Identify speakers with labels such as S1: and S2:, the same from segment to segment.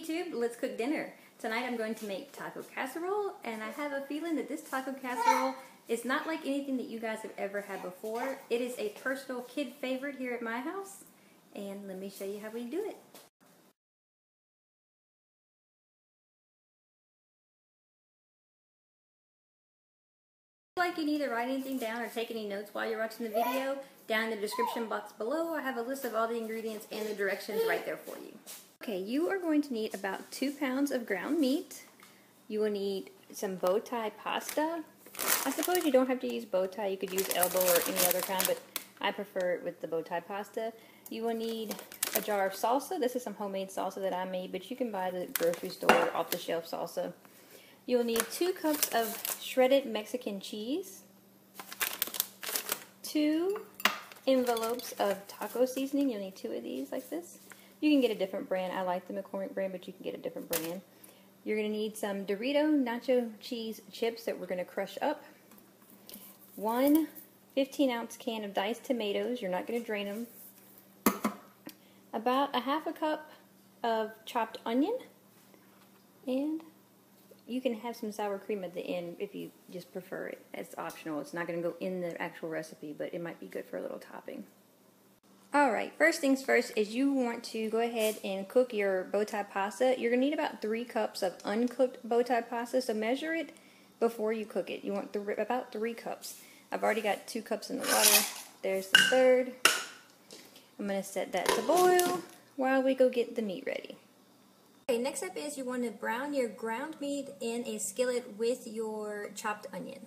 S1: YouTube, let's cook dinner. Tonight I'm going to make taco casserole, and I have a feeling that this taco casserole is not like anything that you guys have ever had before. It is a personal kid favorite here at my house, and let me show you how we do it. If you need to write anything down or take any notes while you're watching the video, down in the description box below I have a list of all the ingredients and the directions right there for you. Okay, you are going to need about 2 pounds of ground meat. You will need some bowtie pasta. I suppose you don't have to use bowtie, you could use elbow or any other kind, but I prefer it with the bowtie pasta. You will need a jar of salsa. This is some homemade salsa that I made, but you can buy the grocery store off-the-shelf salsa. You'll need 2 cups of shredded Mexican cheese, 2 envelopes of taco seasoning. You'll need 2 of these like this. You can get a different brand. I like the McCormick brand, but you can get a different brand. You're going to need some Doritos nacho cheese chips that we're going to crush up. 1 15-ounce can of diced tomatoes. You're not going to drain them. About a half a cup of chopped onion. And you can have some sour cream at the end if you just prefer it. It's optional. It's not going to go in the actual recipe, but it might be good for a little topping. Alright, first things first is you want to go ahead and cook your bowtie pasta. You're going to need about 3 cups of uncooked bowtie pasta, so measure it before you cook it. You want about 3 cups. I've already got 2 cups in the water. There's the third. I'm going to set that to boil while we go get the meat ready. Okay, next up is you want to brown your ground meat in a skillet with your chopped onion.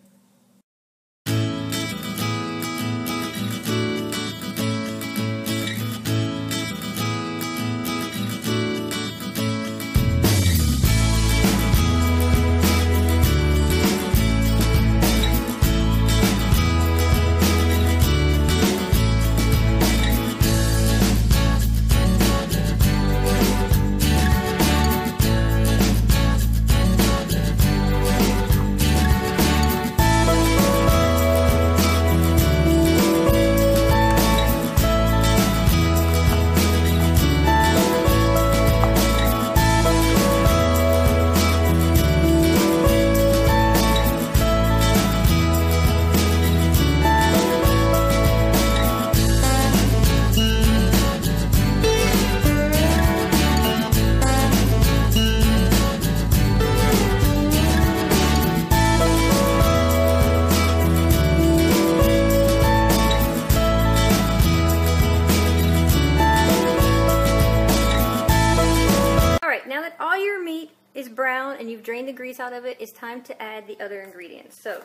S1: Is brown and you've drained the grease out of it, it's time to add the other ingredients. So,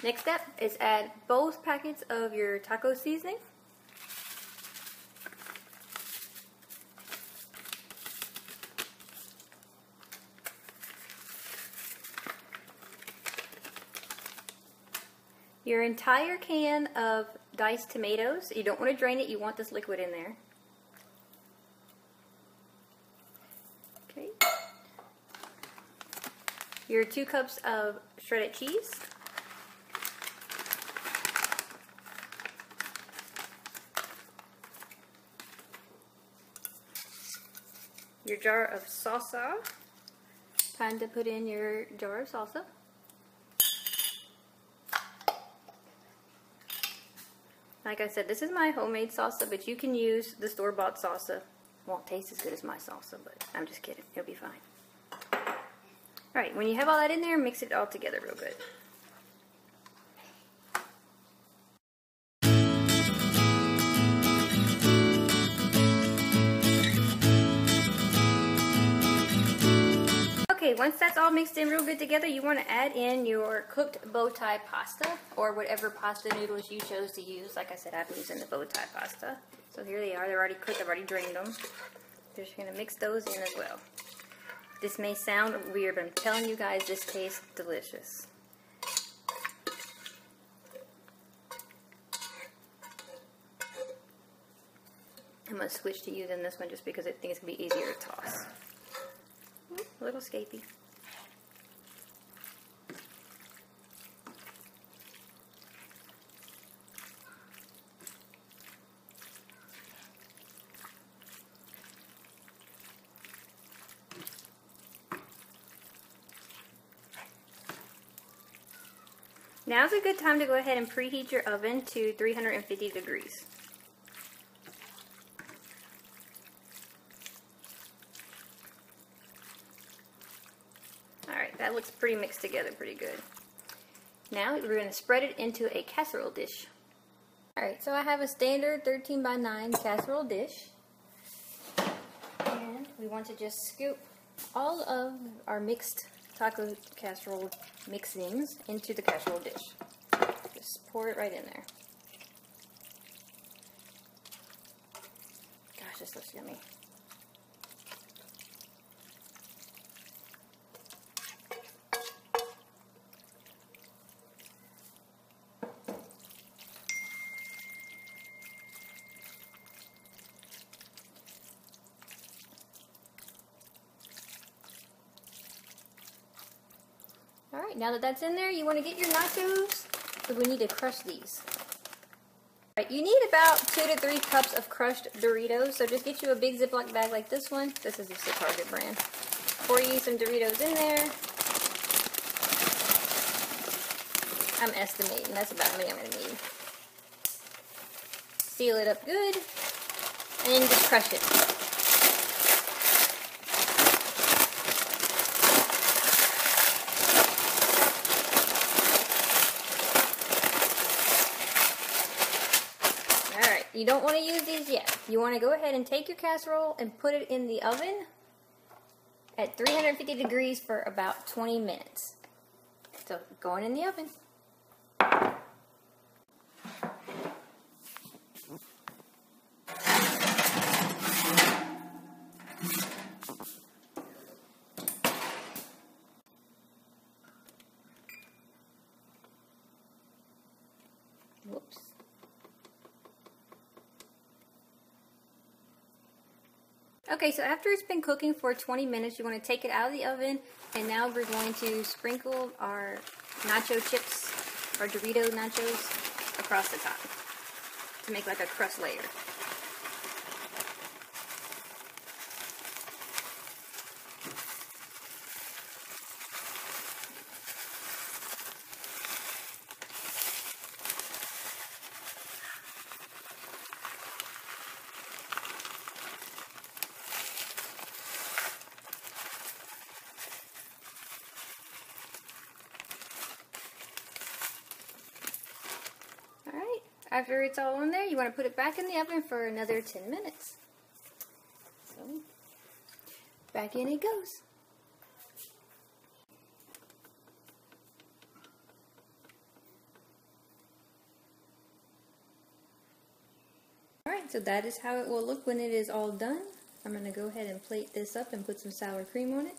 S1: next step is add both packets of your taco seasoning. Your entire can of diced tomatoes. You don't want to drain it, you want this liquid in there. Okay. Your 2 cups of shredded cheese. Your jar of salsa. Time to put in your jar of salsa. Like I said, this is my homemade salsa, but you can use the store-bought salsa. Won't taste as good as my salsa, but I'm just kidding. It'll be fine. Alright, when you have all that in there, mix it all together real good. Okay, once that's all mixed in real good together, you want to add in your cooked bowtie pasta, or whatever pasta noodles you chose to use. Like I said, I'm using the bowtie pasta. So here they are. They're already cooked. I've already drained them. Just going to mix those in as well. This may sound weird, but I'm telling you guys, this tastes delicious. I'm going to switch to using this one just because I think it's going to be easier to toss. A little escapey. Now's a good time to go ahead and preheat your oven to 350 degrees. Alright, that looks pretty mixed together pretty good. Now we're going to spread it into a casserole dish. Alright, so I have a standard 13 by 9 casserole dish. And we want to just scoop all of our mixed taco casserole mixings into the casserole dish. Just pour it right in there. Gosh, this looks yummy. Alright, now that that's in there, you want to get your nachos, because we need to crush these. Alright, you need about 2 to 3 cups of crushed Doritos, so just get you a big Ziploc bag like this one. This is just a Target brand. Pour you some Doritos in there. I'm estimating, that's about how many I'm going to need. Seal it up good, and then just crush it. You don't want to use these yet. You want to go ahead and take your casserole and put it in the oven at 350 degrees for about 20 minutes. So, going in the oven. Whoops. Okay, so after it's been cooking for 20 minutes, you want to take it out of the oven, and now we're going to sprinkle our nacho chips, our Dorito nachos, across the top to make like a crust layer. After it's all in there, you want to put it back in the oven for another 10 minutes. So, back in it goes. Alright, so that is how it will look when it is all done. I'm going to go ahead and plate this up and put some sour cream on it.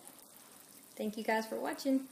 S1: Thank you guys for watching.